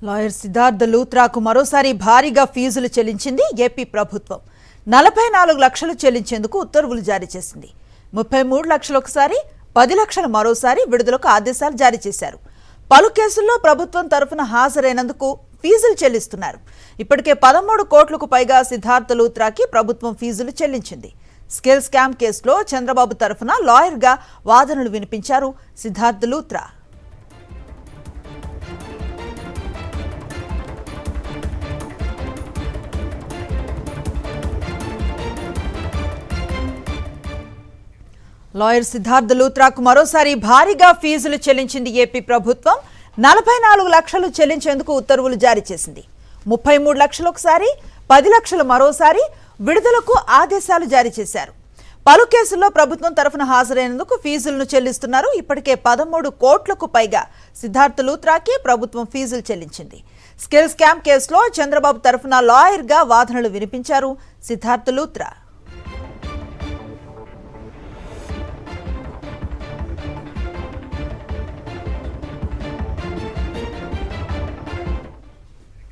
Lawyer Siddhartha లూత్రాకు మరోసారి భారీగా ఫీజులు చెల్లించింది ఏపీ ప్రభుత్వం. 44 లక్షలు చెల్లించేందుకు ఉత్తర్వులు జారీ చేసింది. 33 లక్షలు ఒకసారి, 10 లక్షలు మరోసారి విడుదలకు ఆదేశాలు జారీ చేశారు. పలు కేసుల్లో ప్రభుత్వం తరఫున హాజరైనందుకు ఫీజులు చెల్లిస్తున్నారు. ఇప్పటికే 13 కోట్లకు పైగా సిద్ధార్థ లూత్రాకి ప్రభుత్వం ఫీజులు చెల్లించింది. స్కిల్ స్కామ్ కేసులో చంద్రబాబు తరఫున లాయర్గా వాదనలు వినిపించారు సిద్ధార్థ లూత్రా. లాయర్ సిద్ధార్థ లూత్రాకు మరోసారి భారీగా ఫీజులు చెల్లించింది ఏపీ ప్రభుత్వం. 44 లక్షలు చెల్లించేందుకు ఉత్తర్వులు జారీ చేసింది. 33 లక్షలు ఒకసారి, 10 లక్షలు మరోసారి విడుదలకు ఆదేశాలు జారీ చేశారు. పలు కేసుల్లో ప్రభుత్వం తరఫున హాజరైనందుకు ఫీజులను చెల్లిస్తున్నారు. ఇప్పటికే 13 కోట్లకు పైగా సిద్ధార్థ లూత్రాకి ప్రభుత్వం ఫీజులు చెల్లించింది. స్కిల్ స్కామ్ కేసులో చంద్రబాబు తరఫున లాయర్గా వాదనలు వినిపించారు సిద్ధార్థ లూత్రా.